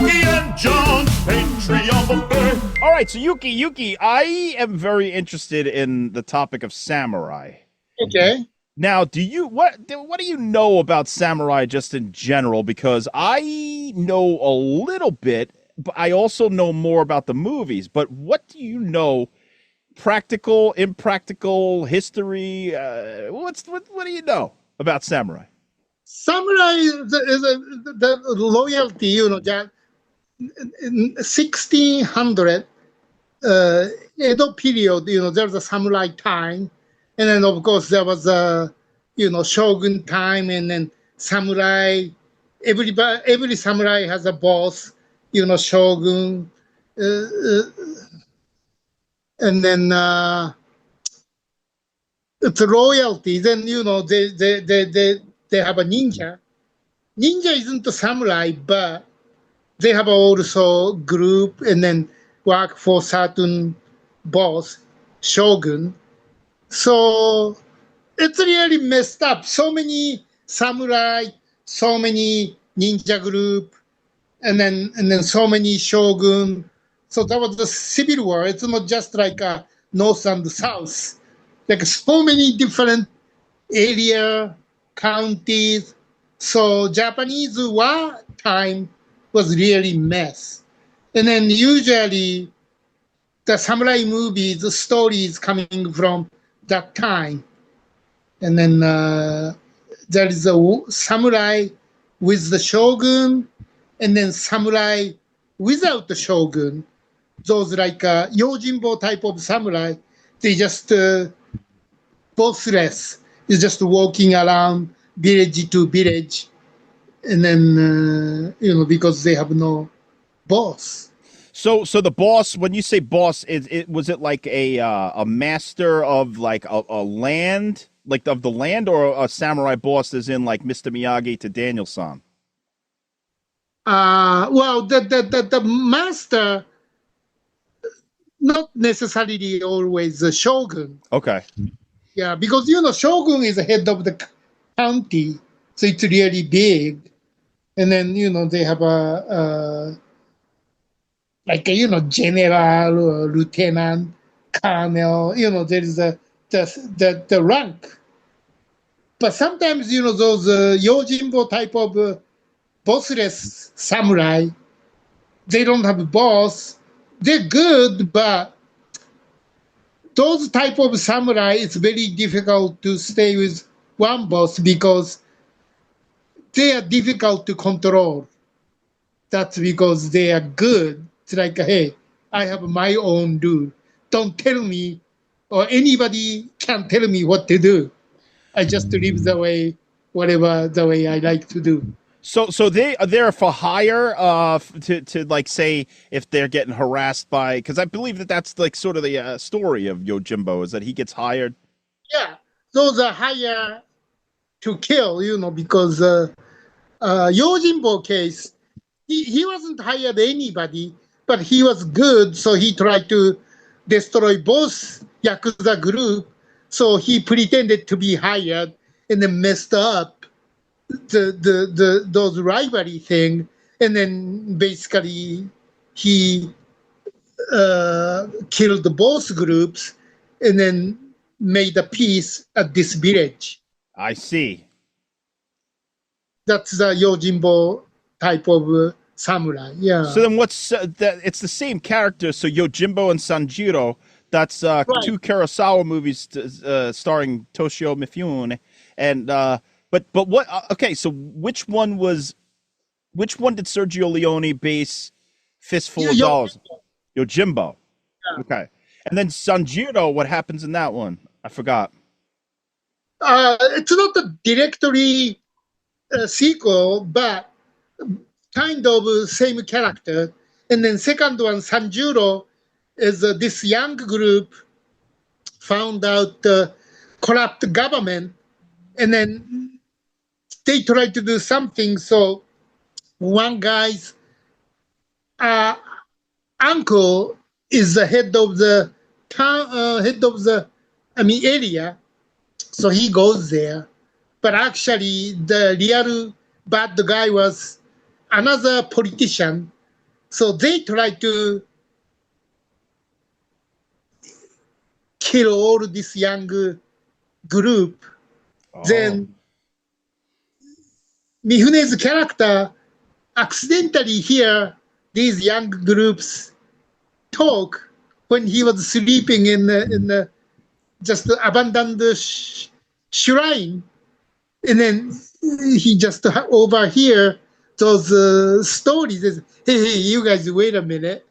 Yuki and John, Patreon Bay. All right, so Yuki, I am very interested in the topic of samurai. Okay. Now, what do you know about samurai just in general? Because I know a little bit, but I also know more about the movies. But what do you know? Practical, impractical, history. What do you know about samurai? Samurai is the loyalty, that in 1600 Edo period, there was a samurai time, and then of course there was a shogun time, and then samurai. Every samurai has a boss, shogun, and then it's a royalty. Then they have a ninja. Ninja isn't a samurai, but they have also group and then work for certain boss, shogun. So it's really messed up. So many samurai, so many ninja group, and then so many shogun. So that was the civil war. It's not just like a north and south. Like so many different area, counties. So Japanese war time was really mess. And then usually the samurai movies, the stories coming from that time. And then there is a samurai with the shogun, and then samurai without the shogun. Those like Yojimbo type of samurai, they just bossless. It's just walking around village to village, and then because they have no boss. So the boss, when you say boss, was it like a master of like a land, like of the land, or a samurai boss, as in like Mr. Miyagi to Daniel-san? Well, the master, not necessarily always the shogun. Okay. Yeah, because shogun is the head of the county, so it's really big, and then they have a general or lieutenant, colonel. There is the rank, but sometimes those Yojimbo type of bossless samurai, they don't have a boss. They're good, but those type of samurai, it's very difficult to stay with one boss because they are difficult to control. That's because they are good. It's like, hey, I have my own rule. Don't tell me, or anybody can tell me what to do. I just live the way I like to do. So they're for hire to like say if they're getting harassed by, because I believe that's like sort of the story of Yojimbo, is that he gets hired. Yeah, those are hired to kill, because Yojimbo case, he wasn't hired anybody, but he was good, so he tried to destroy both Yakuza group. So he pretended to be hired and then messed up those rivalry thing, and then basically he killed both groups and then made a peace at this village. I see. That's the Yojimbo type of samurai. Yeah. So then what's that? It's the same character. So Yojimbo and Sanjiro. That's Right. two Kurosawa movies starring Toshio Mifune, and but what? Okay, so which one did Sergio Leone base Fistful of Dollars? Yojimbo. Yeah. Okay, and then Sanjiro. What happens in that one? I forgot. It's not a directory sequel, but kind of same character. And then second one, Sanjuro, is this young group found out the corrupt government, and then they tried to do something. So one guy's uncle is the head of the town, area. So he goes there. But actually, the real bad guy was another politician So they try to kill all this young group. Then Mifune's character accidentally hear these young groups talk when he was sleeping in the just abandoned shrine, and then he just overhear those stories. Hey, you guys, wait a minute.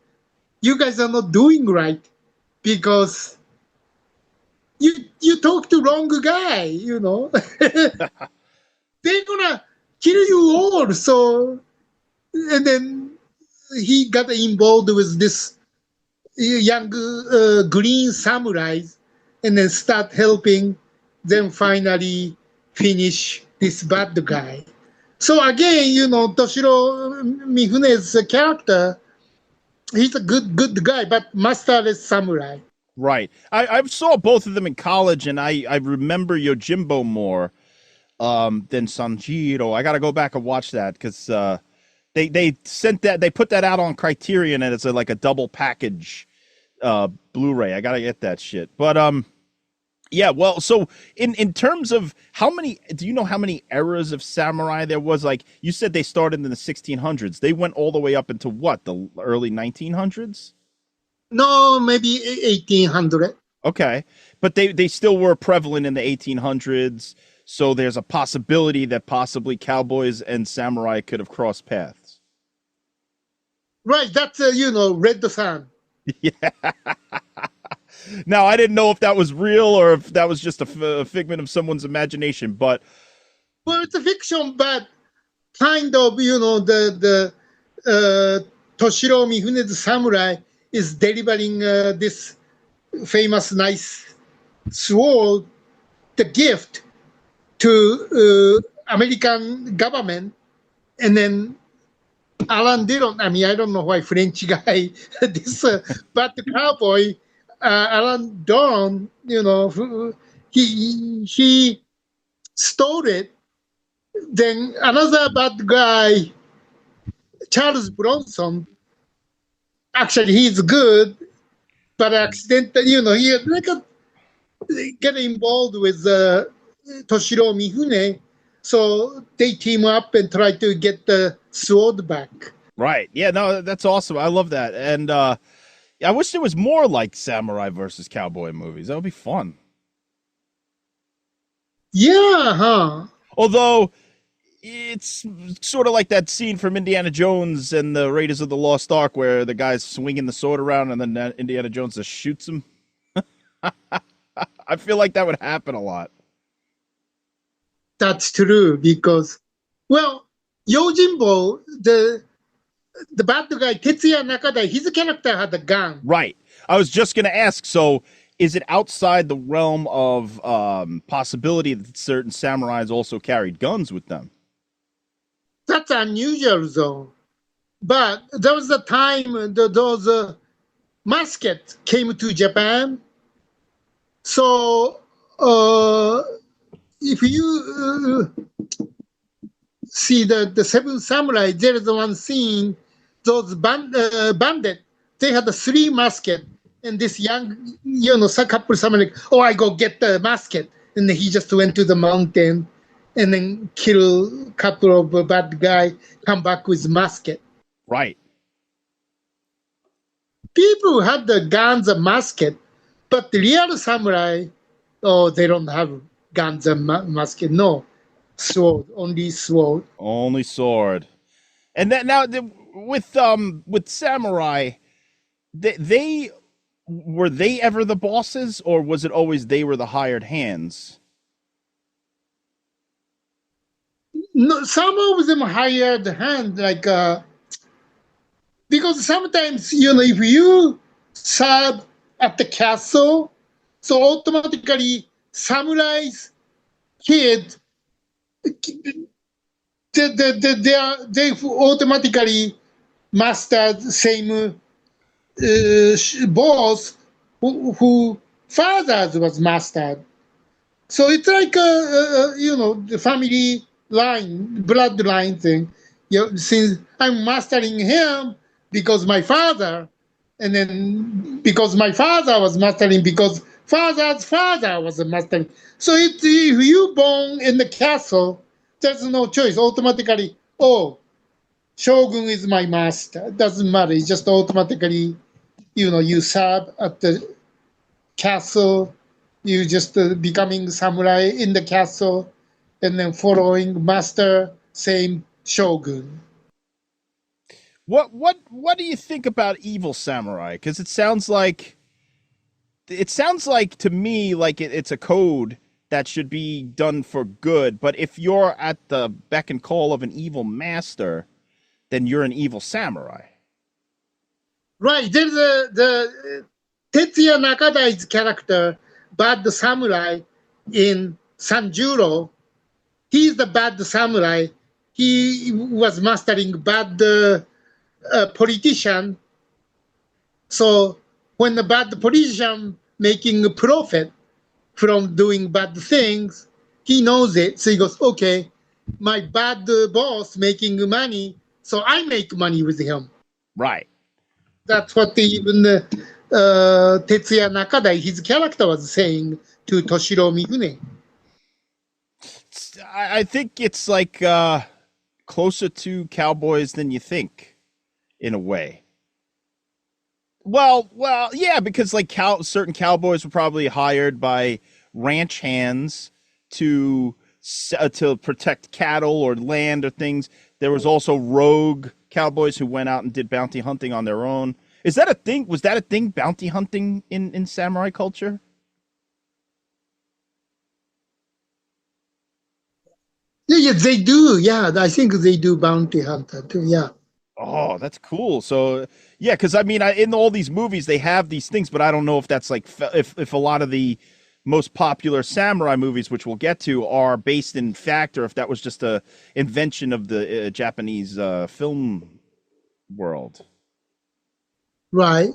You guys are not doing right because you talk to wrong guy, you know. They're gonna kill you all. So, and then he got involved with this young green samurais, and then start helping them finally finish this bad guy. So again, you know, Toshiro Mifune's character, he's a good guy, but masterless samurai. Right. I saw both of them in college, and I remember Yojimbo more than Sanjiro. I got to go back and watch that because they sent that, they put that out on Criterion, and it's like a double package Blu-ray. I got to get that shit. But yeah, well, so in terms of how many, do you know how many eras of samurai there was? Like you said, they started in the 1600s. They went all the way up into what, the early 1900s? No, maybe 1800. Okay, but they still were prevalent in the 1800s. So there's a possibility that possibly cowboys and samurai could have crossed paths. Right, that's you know, Red Sun. Yeah. Now, I didn't know if that was real or if that was just a figment of someone's imagination, but Well, it's a fiction, but kind of, you know, the Toshiro Mifune's samurai is delivering this famous nice sword, the gift to American government, and then Alan Dillon, I mean, I don't know why French guy, this, but the cowboy, Alan Dillon, you know, he stole it. Then another bad guy, Charles Bronson, actually he's good, but accidentally, you know, he like get involved with Toshiro Mifune, so they team up and try to get the sword back. right. Yeah, no, that's awesome. I love that. And I wish there was more like samurai versus cowboy movies. That would be fun. Yeah, huh? Although it's sort of like that scene from Indiana Jones and the Raiders of the Lost Ark where the guy's swinging the sword around and then Indiana Jones just shoots him. I feel like that would happen a lot. That's true because, well, Yojimbo, the bad guy Tetsuya Nakada, his character had a gun. Right. I was just going to ask, so is it outside the realm of possibility that certain samurais also carried guns with them? That's unusual, though. But there was a time those muskets came to Japan. So if you see the Seven Samurai, there is one scene, those bandit, they had the 3 muskets. And this young, you know, couple samurai, oh, I go get the musket. And then he just went to the mountain and then kill a couple of bad guy, come back with musket. Right. People had the guns and musket, but the real samurai, oh, they don't have guns and musket. No, sword, only sword. Only sword. And that now with samurai, they were they ever the bosses, or was it always they were the hired hands? No, some of them hired hand, like because sometimes, you know, if you serve at the castle, so automatically samurais kid they automatically mastered same boss who fathers was mastered. So it's like you know, the family line, bloodline thing. You know, since I'm mastering him, because my father, and then because my father was mastering, because father's father was a mastering. So if you born in the castle, there's no choice. Automatically, oh, shogun is my master. Doesn't matter. It's just automatically, you serve at the castle. You just becoming samurai in the castle, and then following master, same shogun. What do you think about evil samurai? Because it sounds like to me like it's a code that should be done for good. But if you're at the beck and call of an evil master, then you're an evil samurai. Right. There's the Tetsuya Nakadai's character, Bad Samurai, in Sanjuro. He's the bad samurai. He was mastering bad politician. So when the bad politician making a profit from doing bad things, he knows it. So he goes, okay, my bad boss making money, so I make money with him. Right. That's what even Tetsuya Nakadai, his character, was saying to Toshiro Mifune. I think it's like closer to cowboys than you think, in a way. Well, yeah, because like certain cowboys were probably hired by ranch hands to protect cattle or land or things. There was also rogue cowboys who went out and did bounty hunting on their own. Is that a thing? Was that a thing, bounty hunting in samurai culture? Yeah, they do. Yeah, I think they do bounty hunter too. Yeah. Oh, that's cool. So, yeah, because I mean, in all these movies, they have these things, but I don't know if that's like if a lot of the most popular samurai movies, which we'll get to, are based in fact, or if that was just a invention of the Japanese film world. Right.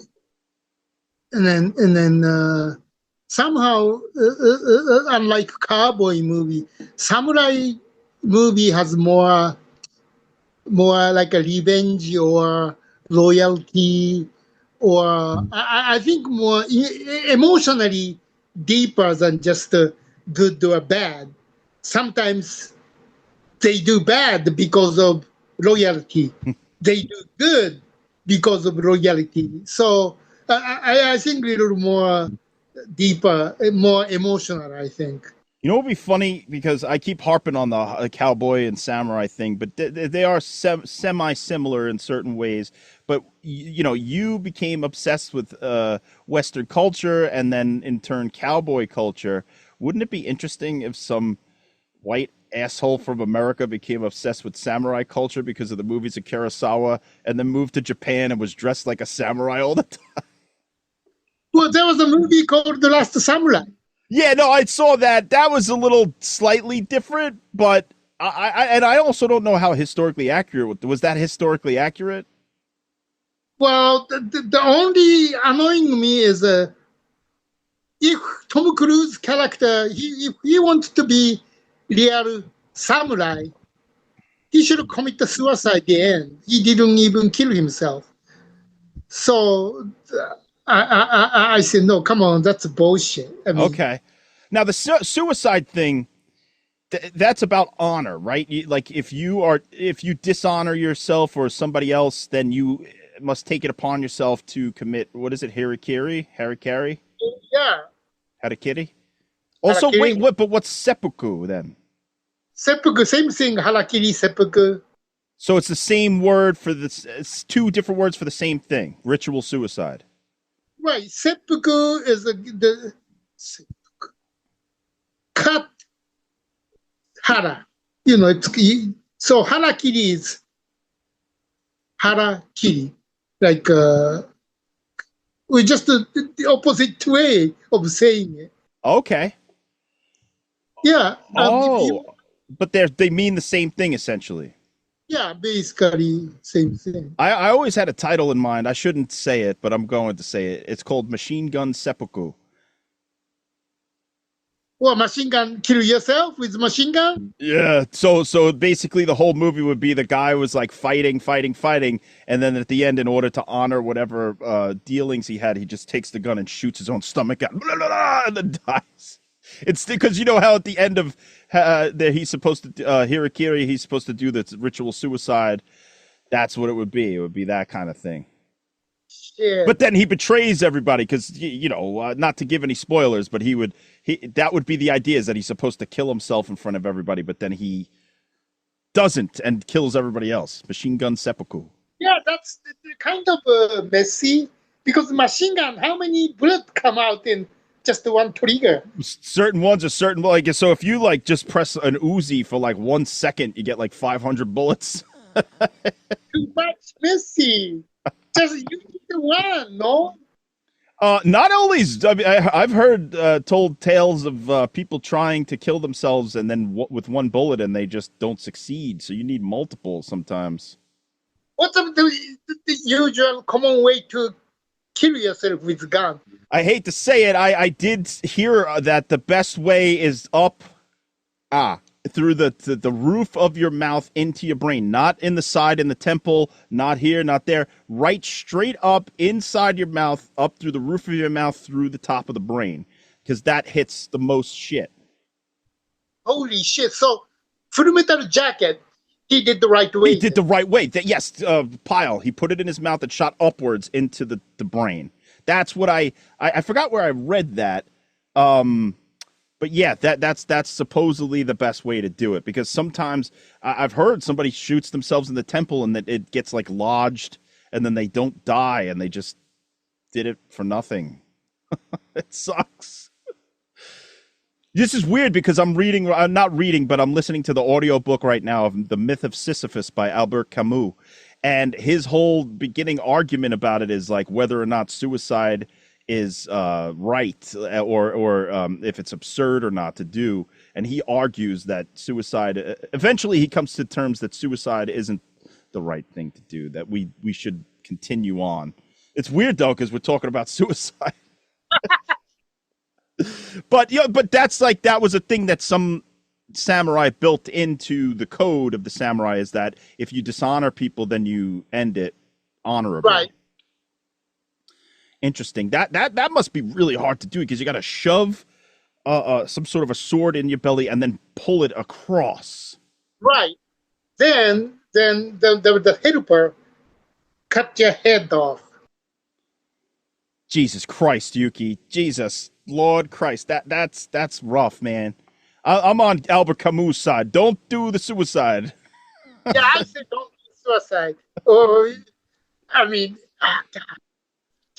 And then somehow, unlike cowboy movie, samurai movie has more like a revenge or loyalty, or I think more emotionally deeper than just good or bad. Sometimes they do bad because of loyalty. They do good because of loyalty. So I think a little more deeper, more emotional, I think. You know what would be funny? Because I keep harping on the cowboy and samurai thing, but they are semi-similar in certain ways. But, you became obsessed with Western culture and then, in turn, cowboy culture. Wouldn't it be interesting if some white asshole from America became obsessed with samurai culture because of the movies of Kurosawa and then moved to Japan and was dressed like a samurai all the time? Well, there was a movie called The Last Samurai. Yeah, no, I saw that. That was a little slightly different, but I also don't know how historically accurate was that. Historically accurate? Well, the only annoying me is if Tom Cruise character, if he wants to be real samurai, he should commit the suicide at the end. He didn't even kill himself. So I said, no, come on, that's bullshit. I mean, Okay. Now, the suicide thing, that's about honor, right? Like, if you dishonor yourself or somebody else, then you must take it upon yourself to commit, what is it, harikiri? Yeah. Harakiri? Also, Harakiri. wait, but what's seppuku then? Seppuku, same thing, harakiri, seppuku. So it's the same word it's two different words for the same thing, ritual suicide. Right, seppuku is the cut hara. So harakiri is harakiri. Like, we just the opposite way of saying it. Okay. Yeah. But they mean the same thing, essentially. Yeah, basically same thing. I always had a title in mind. I shouldn't say it, but I'm going to say it. It's called Machine Gun Seppuku. What, machine gun, kill yourself with machine gun? Yeah. So basically the whole movie would be the guy was like fighting, and then at the end, in order to honor whatever dealings he had, he just takes the gun and shoots his own stomach out, blah, blah, blah, and then dies. It's because you know how at the end of he's supposed to Hirakiri, he's supposed to do the ritual suicide. That's what it would be. It would be that kind of thing. Shit. But then he betrays everybody because not to give any spoilers, but that would be the idea, is that he's supposed to kill himself in front of everybody, but then he doesn't and kills everybody else. Machine gun seppuku. Yeah, that's kind of messy because machine gun, how many bullets come out in just one trigger? Certain ones are certain. Like, so if you like just press an Uzi for like 1 second, you get like 500 bullets. Too much messy. Just you need the one, no? Not only, I mean, I've heard told tales of people trying to kill themselves and then with one bullet and they just don't succeed. So you need multiple sometimes. What's the usual common way to kill yourself with gun? I hate to say it. I did hear that the best way is up, through the roof of your mouth into your brain, not in the side, in the temple, not here, not there, right straight up inside your mouth, up through the roof of your mouth, through the top of the brain, because that hits the most shit. Holy shit. So, Full Metal Jacket, he did the right way. He did the right way. Yes, Pyle, he put it in his mouth and shot upwards into the brain. That's what I forgot where I read that. But yeah, that's supposedly the best way to do it, because sometimes I've heard somebody shoots themselves in the temple and that it gets like lodged and then they don't die and they just did it for nothing. It sucks. This is weird because I'm not reading, but I'm listening to the audiobook right now of The Myth of Sisyphus by Albert Camus. And his whole beginning argument about it is like whether or not suicide is right or if it's absurd or not to do. And he argues that suicide, eventually he comes to terms that suicide isn't the right thing to do, that we should continue on. It's weird though, because we're talking about suicide. But that's like, that was a thing that some samurai built into the code of the samurai, is that if you dishonor people, then you end it honorably. Right. Interesting. That must be really hard to do, because you got to shove some sort of a sword in your belly and then pull it across. Right. Then the helper cut your head off. Jesus Christ, Yuki. Jesus, Lord Christ. That's rough, man. I'm on Albert Camus' side. Don't do the suicide. Yeah, I said don't do suicide. Or, I mean,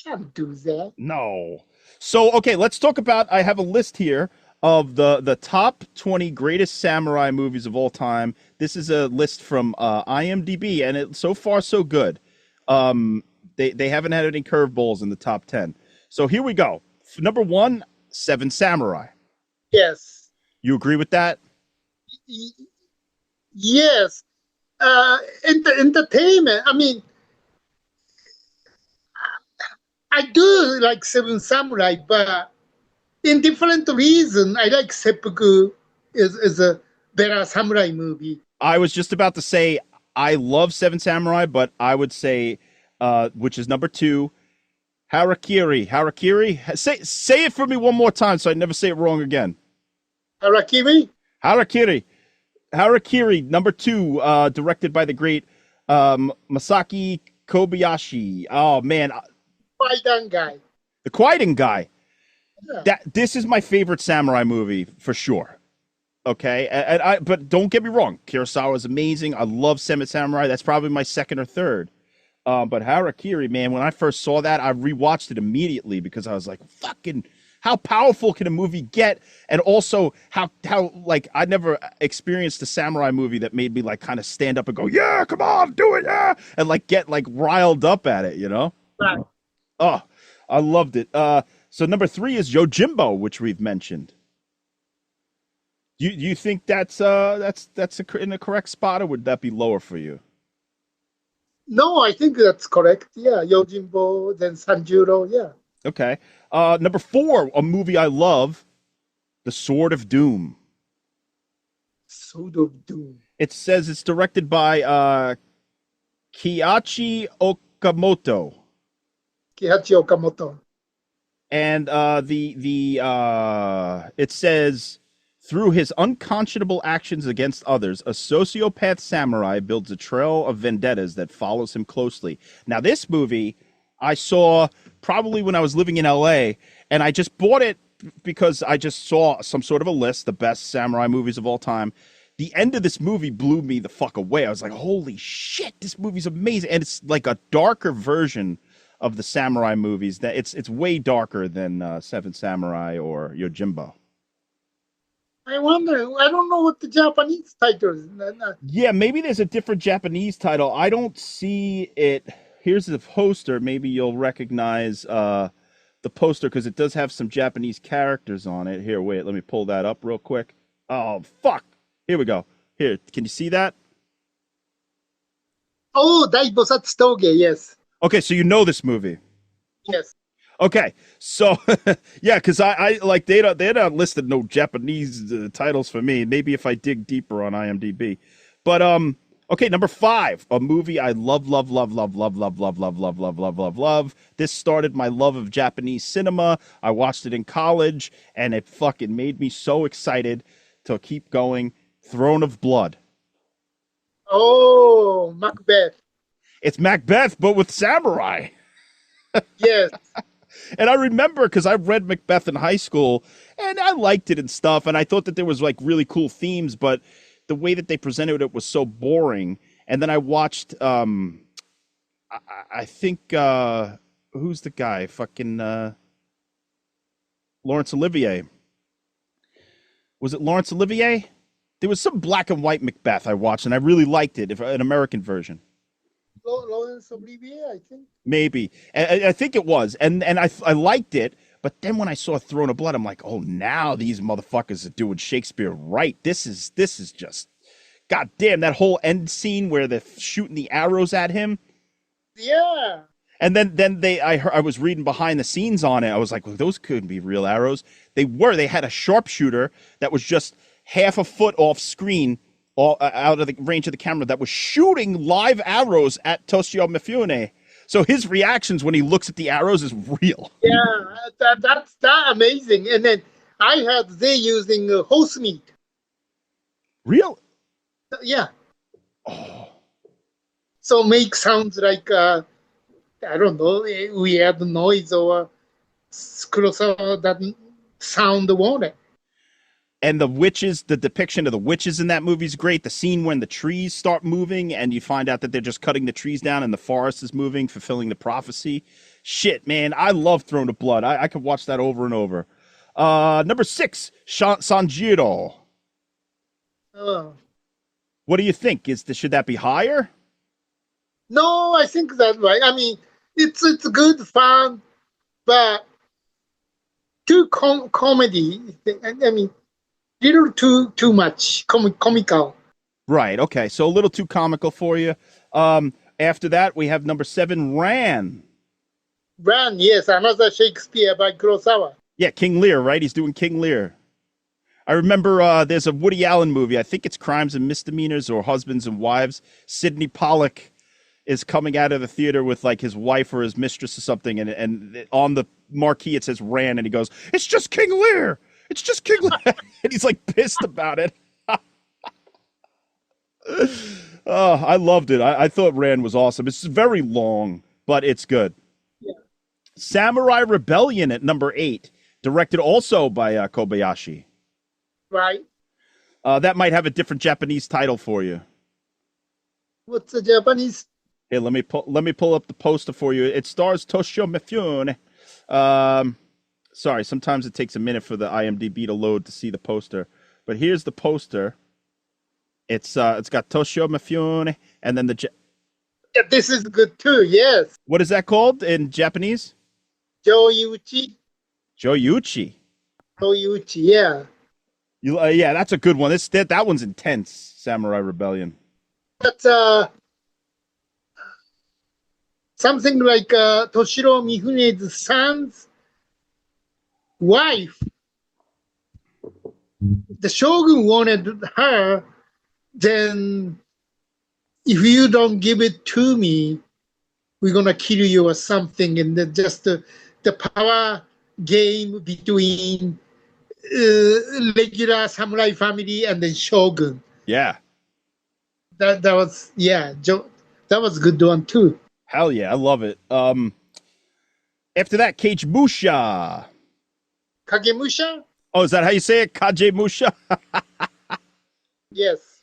can't do that. No. So, okay, let's talk about, I have a list here of the top 20 greatest samurai movies of all time. This is a list from IMDb, and so far so good. They haven't had any curveballs in the top 10. So here we go. Number 1, Seven Samurai. Yes. You agree with that? Yes. Entertainment. I mean, I do like Seven Samurai, but in different reason, I like Seppuku is a better samurai movie. I was just about to say I love Seven Samurai, but I would say, which is number 2, Harakiri. Harakiri. Say it for me one more time so I never say it wrong again. Harakiri? Harakiri. Harakiri, number 2, directed by the great Masaki Kobayashi. Oh, man. Kwaidan guy. The Kwaidan guy. Yeah. This is my favorite samurai movie for sure. Okay, but don't get me wrong, Kurosawa is amazing. I love Seven Samurai. That's probably my second or third. But Harakiri, man, when I first saw that, I rewatched it immediately because I was like, fucking, how powerful can a movie get? And also how like I never experienced a samurai movie that made me like kind of stand up and go, yeah, come on, do it, yeah, and like get like riled up at it, you know? Right. Oh, I loved it. So number 3 is Yojimbo, which we've mentioned. You think that's in the correct spot, or would that be lower for you? No, I think that's correct. Yeah, Yojimbo, then Sanjuro, yeah. Okay. Number 4, a movie I love, The Sword of Doom. Sword of Doom. It says it's directed by Kiichi Okamoto. Kihachi Okamoto. And it says through his unconscionable actions against others, a sociopath samurai builds a trail of vendettas that follows him closely. Now, this movie I saw probably when I was living in LA, and I just bought it because I just saw some sort of a list, the best samurai movies of all time. The end of this movie blew me the fuck away. I was like, holy shit, this movie's amazing. And it's like a darker version of the samurai movies. That it's way darker than Seven Samurai or Yojimbo. I wonder. I don't know what the Japanese title is. Yeah, maybe there's a different Japanese title. I don't see it. Here's the poster. Maybe you'll recognize the poster because it does have some Japanese characters on it. Here, wait, let me pull that up real quick. Oh, fuck. Here we go. Here, can you see that? Oh, Daibosatsu Toge, yes. Okay, so you know this movie. Yes. Okay, so yeah, because I like they're not listed no Japanese titles for me. Maybe if I dig deeper on IMDb, but okay, number 5, a movie I love. This started my love of Japanese cinema. I watched it in college, and it fucking made me so excited to keep going. Throne of Blood. Oh, Macbeth. It's Macbeth, but with samurai. Yes. And I remember because I read Macbeth in high school and I liked it and stuff. And I thought that there was like really cool themes, but the way that they presented it was so boring. And then I watched, I think, who's the guy? Fucking Laurence Olivier. Was it Laurence Olivier? There was some black and white Macbeth I watched and I really liked it, an American version. Laurence Olivier, I think. Maybe. I think it was. And I liked it. But then when I saw Throne of Blood, I'm like, oh, now these motherfuckers are doing Shakespeare right. This is just, goddamn, that whole end scene where they're shooting the arrows at him. Yeah. And then I was reading behind the scenes on it. I was like, well, those couldn't be real arrows. They had a sharpshooter that was just half a foot off screen, all out of the range of the camera, that was shooting live arrows at Toshio Mifune. So his reactions when he looks at the arrows is real. Yeah, that's amazing. And then I heard they using horse meat. Real? Yeah. Oh. So make sounds like I don't know, weird noise or Kurosawa doesn't sound won't it? And the witches, the depiction of the witches in that movie is great. The scene when the trees start moving and you find out that they're just cutting the trees down and the forest is moving, fulfilling the prophecy. Shit, man, I love Throne of Blood. I could watch that over and over. Number 6, Sanjiro. Oh. What do you think? Should that be higher? No, I think that's right. I mean, it's good fun, but too comedy. I mean, little too much comical. Right. Okay. So a little too comical for you. After that, we have number 7, Ran. Ran, yes, another Shakespeare by Kurosawa. Yeah, King Lear. Right. He's doing King Lear. I remember there's a Woody Allen movie. I think it's Crimes and Misdemeanors or Husbands and Wives. Sidney Pollack is coming out of the theater with like his wife or his mistress or something, and on the marquee it says Ran, and he goes, "It's just King Lear. It's just King Lear," and he's like pissed about it. Oh, I loved it. I thought Ran was awesome. It's very long, but it's good. Yeah. Samurai Rebellion at number 8, directed also by Kobayashi. Right. That might have a different Japanese title for you. What's the Japanese? Hey, let me pull up the poster for you. It stars Toshio Mifune. Sorry, sometimes it takes a minute for the IMDb to load to see the poster. But here's the poster. It's got Toshio Mifune and then Yeah, this is good too. Yes. what is that called in Japanese? Joyuchi. Joyuchi. Joyuchi. Yeah. Yeah, that's a good one. That one's intense. Samurai Rebellion. That's something like Toshiro Mifune's son's wife the shogun wanted her, then if you don't give it to me, we're gonna kill you or something. And then just the power game between regular samurai family and then shogun. Yeah. That was that was a good one too. Hell yeah, I love it. After that, Kagemusha. Kagemusha? Oh, is that how you say it? Kagemusha? Yes.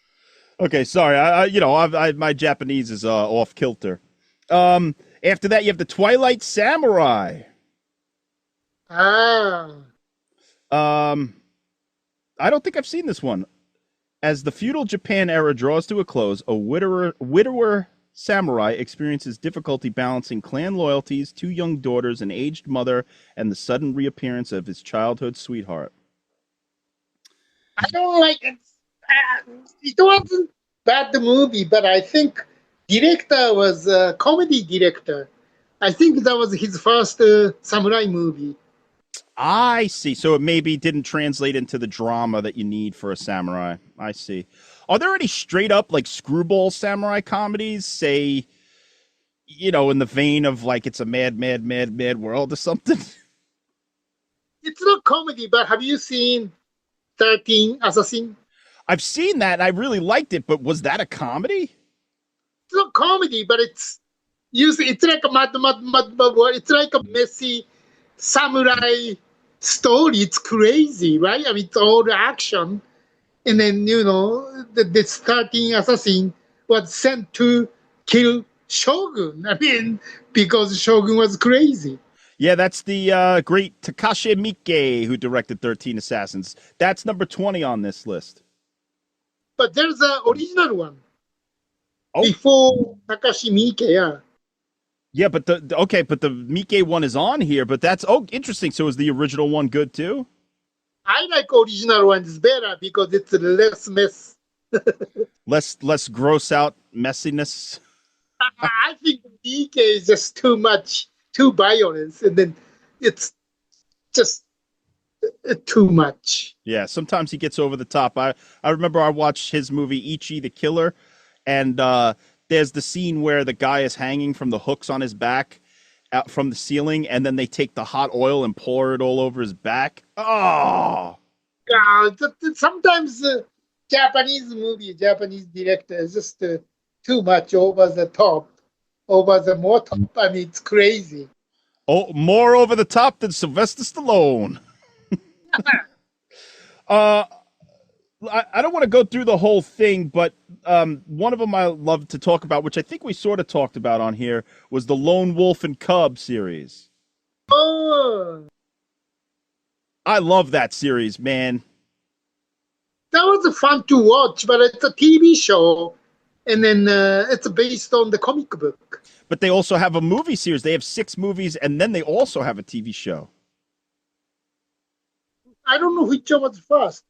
Okay, sorry. My Japanese is off kilter. After that, you have the Twilight Samurai. Ah. I don't think I've seen this one. As the feudal Japan era draws to a close, a widower samurai experiences difficulty balancing clan loyalties, two young daughters, an aged mother, and the sudden reappearance of his childhood sweetheart. I don't like it. It wasn't bad the movie, but I think director was a comedy director. I think that was his first samurai movie. I see. So it maybe didn't translate into the drama that you need for a samurai. I see. Are there any straight up like screwball samurai comedies, say, in the vein of like it's a mad, mad, mad, mad world or something? It's not comedy, but have you seen 13 Assassin? I've seen that and I really liked it, but was that a comedy? It's not comedy, but it's like a it's like a messy samurai story. It's crazy, right? I mean, it's all the action. And then, this 13 assassin was sent to kill Shogun. I mean, because Shogun was crazy. Yeah, that's the great Takashi Miike who directed 13 Assassins. That's number 20 on this list. But there's an original one. Oh. Before Takashi Miike, yeah. Yeah, but the Miike one is on here, but that's interesting. So is the original one good too? I like original ones better because it's less mess. less gross out messiness. I think Miike is just too violence, and then it's just too much. Yeah, sometimes he gets over the top. I remember I watched his movie Ichi the Killer, and there's the scene where the guy is hanging from the hooks on his back out from the ceiling, and then they take the hot oil and pour it all over his back. Oh! Sometimes Japanese director is just too much over the top. I mean, it's crazy. Oh, more over the top than Sylvester Stallone. I don't want to go through the whole thing, but one of them I love to talk about, which I think we sort of talked about on here, was the Lone Wolf and Cub series. Oh, I love that series, man. that was fun to watch, but it's a TV show, and then it's based on the comic book. But they also have a movie series. They have 6 movies, and then they also have a TV show. I don't know which one was first.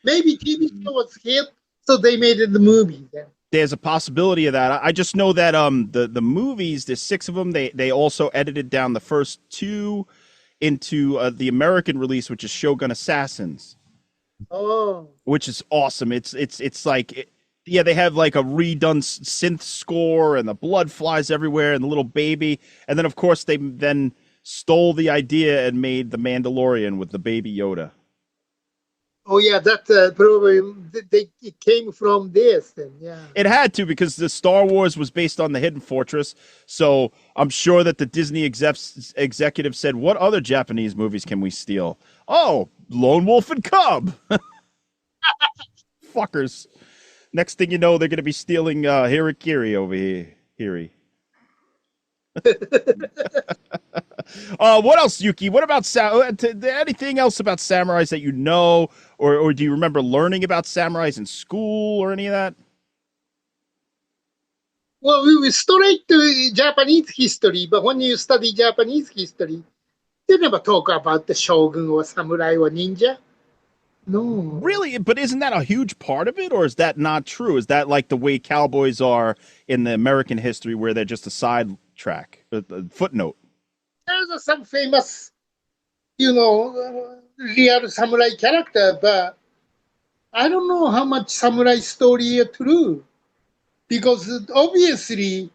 Maybe TV show was hit, so they made it the movie then. There's a possibility of that. I just know that the movies, there's 6 of them. They also edited down the first 2 into the American release, which is Shogun Assassins. Oh, which is awesome. It's like they have like a redone synth score, and the blood flies everywhere, and the little baby, and then of course they then stole the idea and made the Mandalorian with the baby Yoda. Oh yeah, that probably it came from this then. Yeah, it had to, because the Star Wars was based on the Hidden Fortress. So I'm sure that the Disney executive said, "What other Japanese movies can we steal?" Oh, Lone Wolf and Cub. Fuckers. Next thing you know, they're going to be stealing Harikiri over here. What else, Yuki? What about anything else about samurais that you know, or do you remember learning about samurais in school or any of that? Well, we straight to Japanese history, but when you study Japanese history, they never talk about the shogun or samurai or ninja. No. Really? But isn't that a huge part of it, or is that not true? Is that like the way cowboys are in the American history, where they're just a side track, a footnote? There's some famous, real samurai character, but I don't know how much samurai story are true because obviously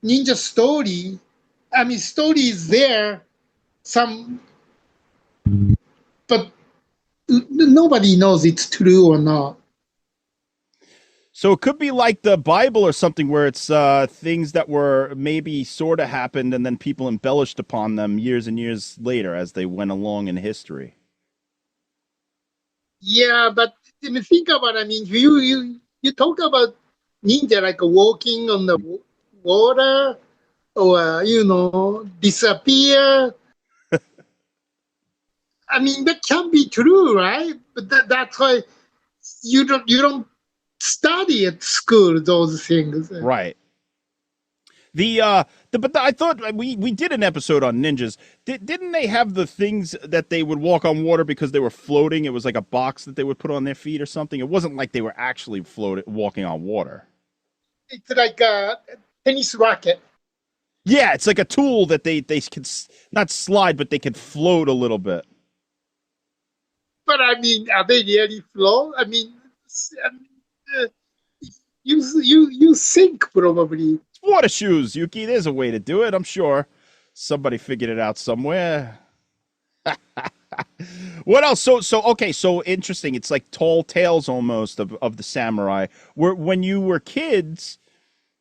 ninja story. I mean, story is there. Some, but nobody knows it's true or not. So it could be like the Bible or something where it's things that were maybe sort of happened and then people embellished upon them years and years later as they went along in history. Yeah, but I mean, think about. I mean, you talk about ninja like walking on the water or disappear. I mean, that can be true, right? But that's why you don't study at school those things. Right. I thought we did an episode on ninjas. Didn't they have the things that they would walk on water because they were floating? It was like a box that they would put on their feet or something. It wasn't like they were actually walking on water. It's like a tennis racket. Yeah, it's like a tool that they could not slide, but they could float a little bit. But I mean, are they really float? I mean, uh, you sink probably. Water shoes, Yuki. There's a way to do it. I'm sure somebody figured it out somewhere. What else? So okay. So interesting. It's like tall tales almost of the samurai. When you were kids.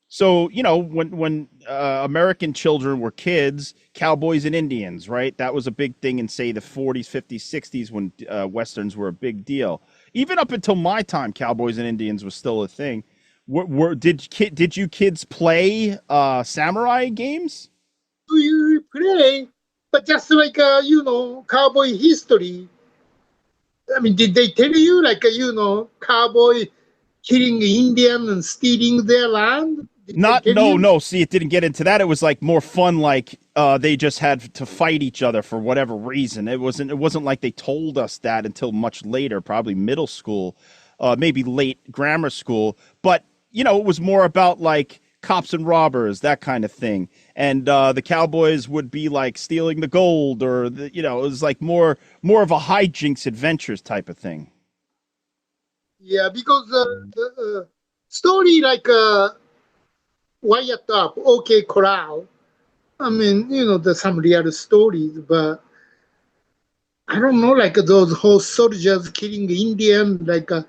So when American children were kids, cowboys and Indians, right? That was a big thing in say the 40s, 50s, 60s when westerns were a big deal. Even up until my time, cowboys and Indians was still a thing. Did you kids play samurai games? You play, but just like cowboy history. I mean, did they tell you like cowboy killing Indian and stealing their land? No. See, it didn't get into that. It was like more fun. Like they just had to fight each other for whatever reason. It wasn't like they told us that until much later, probably middle school, maybe late grammar school. But it was more about like cops and robbers, that kind of thing. And the cowboys would be like stealing the gold, or it was like more of a hijinks adventures type of thing. Yeah, because the story like Wyatt Up, OK Corral. I mean, there's some real stories, but I don't know, like those horse soldiers killing Indian, like a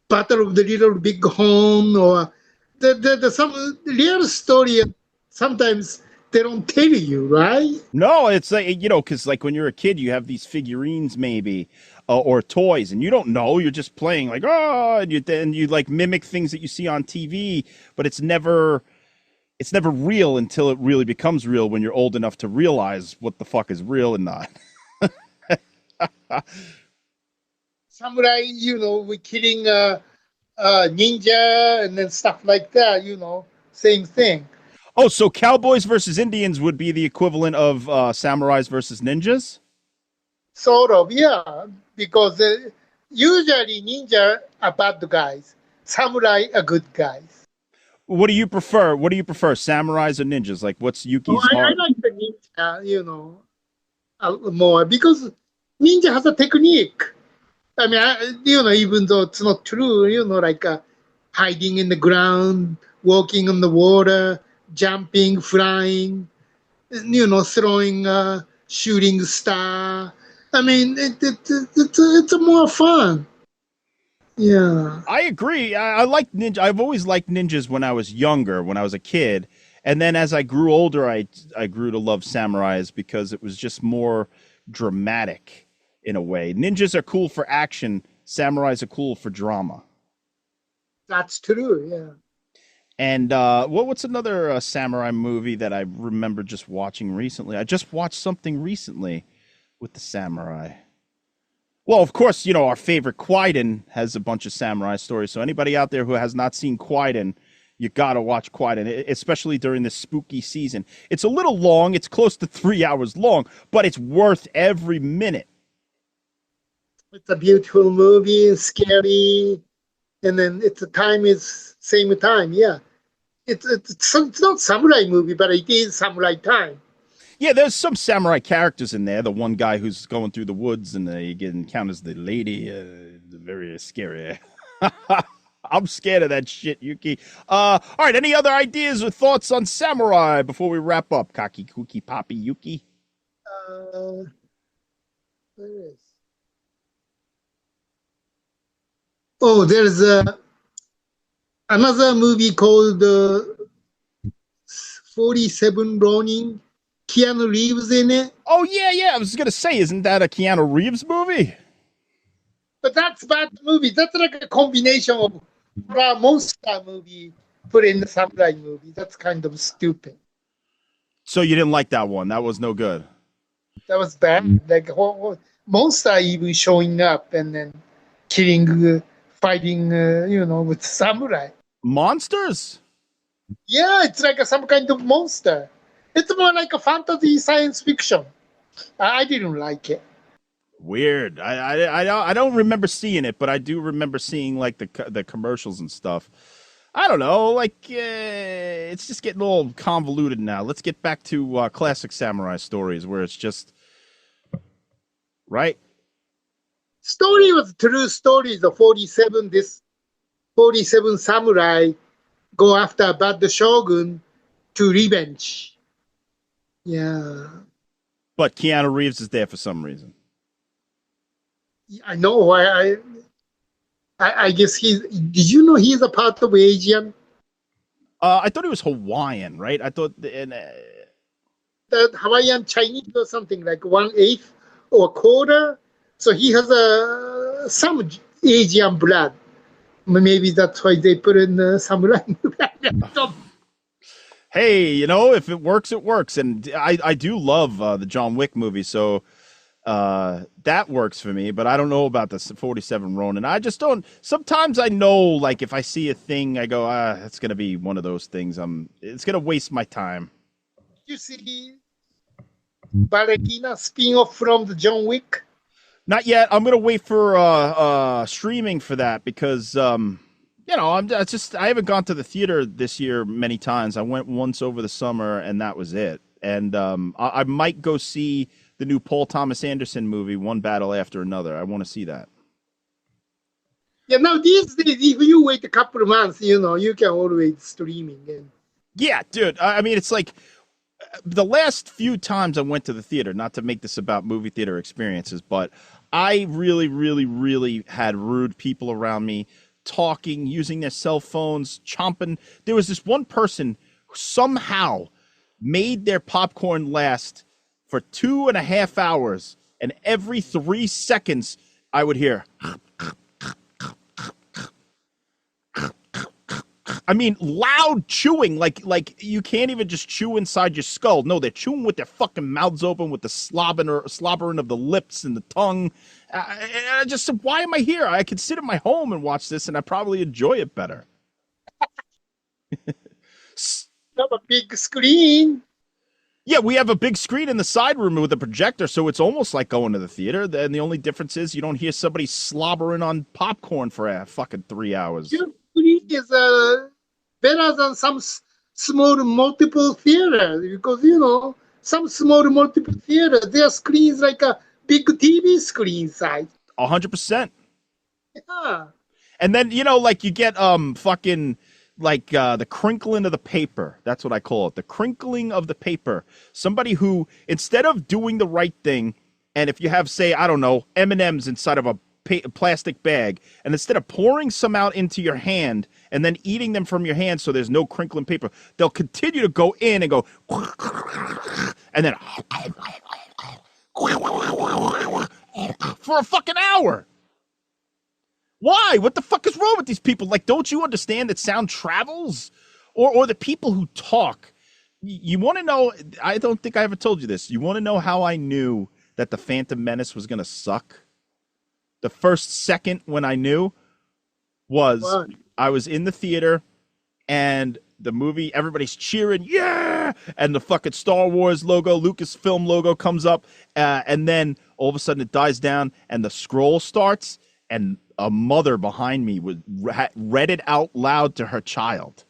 Battle of the Little Big Horn, or the some real story. Sometimes they don't tell you, right? No, it's like because like when you're a kid, you have these figurines maybe or toys, and you don't know. You're just playing like and you like mimic things that you see on TV, but it's never real until it really becomes real when you're old enough to realize what the fuck is real and not. Samurai, we're killing ninja and then stuff like that. Same thing. Oh, so cowboys versus Indians would be the equivalent of samurais versus ninjas? Sort of, yeah. Because usually ninja are bad guys. Samurai are good guys. What do you prefer? Samurais or ninjas? Like, what's Yuki's I heart? like the ninja, more because ninja has a technique. I mean, even though it's not true, like hiding in the ground, walking on the water, jumping, flying, throwing a shooting star. I mean, it's more fun. Yeah. I agree. I like ninja. I've always liked ninjas when I was younger, when I was a kid. And then as I grew older, I grew to love samurais because it was just more dramatic in a way. Ninjas are cool for action. Samurais are cool for drama. That's true, yeah. And what's another samurai movie that I remember just watching recently? I just watched something recently with the samurai. Well, of course, our favorite Kwiden has a bunch of samurai stories. So anybody out there who has not seen Kwiden, you got to watch Kwiden, especially during this spooky season. It's a little long. It's close to 3 hours long, but it's worth every minute. It's a beautiful movie, scary, and then time is same time. Yeah, it's not samurai movie, but it is samurai time. Yeah, there's some samurai characters in there. The one guy who's going through the woods and he encounters the lady, the very scary. I'm scared of that shit, Yuki. All right, any other ideas or thoughts on Samurai before we wrap up? Kaki, Kuki, Poppy, Yuki? Where is? Oh, there's another movie called 47 Ronin. Keanu Reeves in it. Oh, yeah. I was going to say, isn't that a Keanu Reeves movie? But that's bad movie. That's like a combination of a monster movie put in the samurai movie. That's kind of stupid. So you didn't like that one? That was no good. That was bad. Like monster even showing up and then killing, fighting, with samurai. Monsters? Yeah, it's like some kind of monster. It's more like a fantasy science fiction. I didn't like it. Weird. I don't remember seeing it, but I do remember seeing like the commercials and stuff. I don't know. Like it's just getting a little convoluted now. Let's get back to classic samurai stories where it's just right. Story was true story. The 47 samurai go after bad shogun to revenge. Yeah. But Keanu Reeves is there for some reason. I know why. I guess did you know he's a part of Asian? I thought he was Hawaiian, right? I thought the Hawaiian Chinese or something like 1/8 or quarter. So he has some Asian blood. Maybe that's why they put in the samurai. Hey, if it works, it works. And I do love the John Wick movie, so that works for me. But I don't know about the 47 Ronin. I just don't. Sometimes I know, like, if I see a thing, I go, it's going to be one of those things. It's going to waste my time. You see Ballerina spin-off from the John Wick? Not yet. I'm going to wait for streaming for that because I haven't gone to the theater this year many times. I went once over the summer, and that was it. And I might go see the new Paul Thomas Anderson movie, One Battle After Another. I want to see that. Yeah, now these days, if you wait a couple of months, you can always streaming. Yeah, dude. I mean, it's like the last few times I went to the theater, not to make this about movie theater experiences, but I really, really, really had rude people around me, talking, using their cell phones, chomping. There was this one person who somehow made their popcorn last for 2.5 hours, and every 3 seconds I would hear. I mean, loud chewing, like you can't even just chew inside your skull. No, they're chewing with their fucking mouths open, with the slobbering of the lips and the tongue. I just said, why am I here? I could sit at my home and watch this, and I probably enjoy it better. Have a big screen. Yeah, we have a big screen in the side room with a projector, so it's almost like going to the theater. And the only difference is you don't hear somebody slobbering on popcorn for a fucking 3 hours. Your screen is better than some small multiple theater because, some small multiple theater, their screen is like a big TV screen size. 100%. Yeah. And then, like you get fucking like the crinkling of the paper. That's what I call it. The crinkling of the paper. Somebody who, instead of doing the right thing, and if you have, say, I don't know, M&Ms inside of a plastic bag, and instead of pouring some out into your hand and then eating them from your hand so there's no crinkling paper, they'll continue to go in and go, and then for a fucking hour. Why? What the fuck is wrong with these people? Like, don't you understand that sound travels? Or the people who talk. You want to know, I don't think I ever told you this. You want to know how I knew that The Phantom Menace was going to suck? The first second when I knew was What? I was in the theater and the movie, everybody's cheering, yeah! And the fucking Star Wars logo, Lucasfilm logo comes up, and then all of a sudden it dies down and the scroll starts, and a mother behind me read it out loud to her child.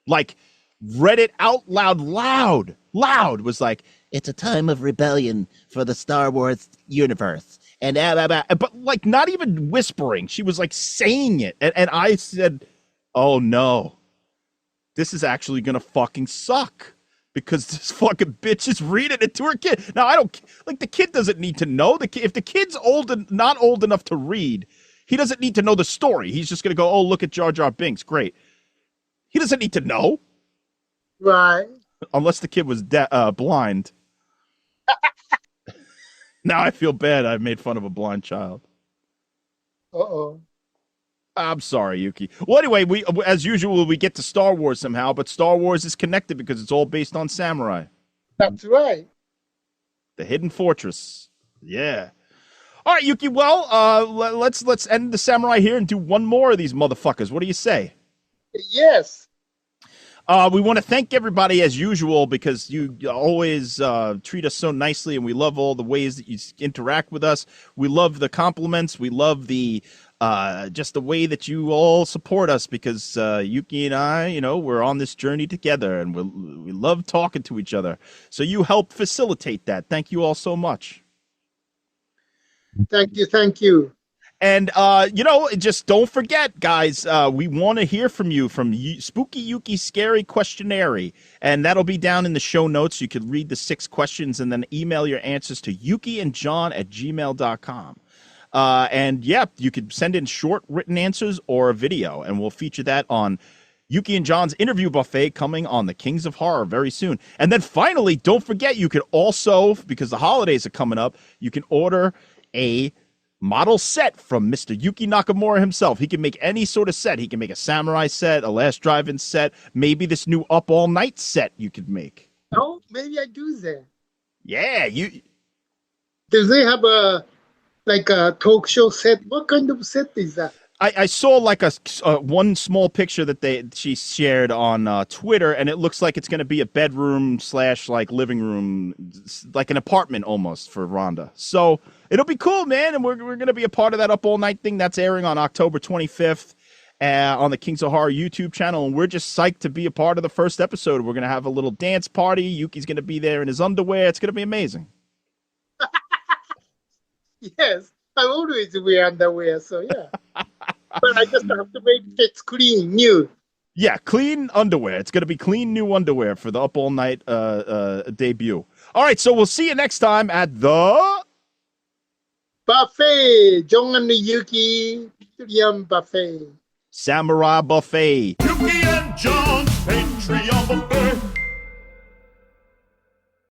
Like, read it out loud, was like, It's a time of rebellion for the Star Wars universe. and but like not even whispering. She was like saying it. And I said, oh no, this is actually going to fucking suck. Because this fucking bitch is reading it to her kid. Now, I don't, like, the kid doesn't need to know. If the kid's not old enough to read, he doesn't need to know the story. He's just going to go, oh, look at Jar Jar Binks. Great. He doesn't need to know. Right. Unless the kid was blind. Now I feel bad I made fun of a blind child. Uh-oh. I'm sorry, Yuki. Well, anyway, we as usual, we get to Star Wars somehow, but Star Wars is connected because it's all based on samurai. That's right. The Hidden Fortress. Yeah. All right, Yuki. Well, let's end the samurai here and do one more of these motherfuckers. What do you say? Yes. We want to thank everybody as usual because you always treat us so nicely, and we love all the ways that you interact with us. We love the compliments. We love the just the way that you all support us because Yuki and I, we're on this journey together, and we love talking to each other. So you help facilitate that. Thank you all so much. Thank you. And, just don't forget, guys, we want to hear from you from Spooky Yuki's Scary Questionnaire. And that'll be down in the show notes. You could read the 6 questions and then email your answers to yukiandjohn@gmail.com. And, yeah, you could send in short written answers or a video, and we'll feature that on Yuki and John's interview buffet coming on the Kings of Horror very soon. And then finally, don't forget, you could also, because the holidays are coming up, you can order a model set from Mr. Yuki Nakamura himself. He can make any sort of set. He can make a samurai set, a Last Drive-In set, maybe this new Up All Night set you could make. Oh, maybe I do that. Yeah, Do they have a talk show set? What kind of set is that? I saw like a one small picture that she shared on Twitter, and it looks like it's going to be a bedroom / like living room, like an apartment almost for Rhonda. So it'll be cool, man, and we're going to be a part of that Up All Night thing that's airing on October 25th on the Kings of Horror YouTube channel, and we're just psyched to be a part of the first episode. We're going to have a little dance party. Yuki's going to be there in his underwear. It's going to be amazing. Yes, I always wear underwear, so yeah. But I just have to make it clean, new. Yeah, clean underwear. It's going to be clean new underwear for the Up All Night debut. All right, so we'll see you next time at the Buffet, John and Yuki Buffet. Samurai Buffet. Yuki and John, Patreon buffet.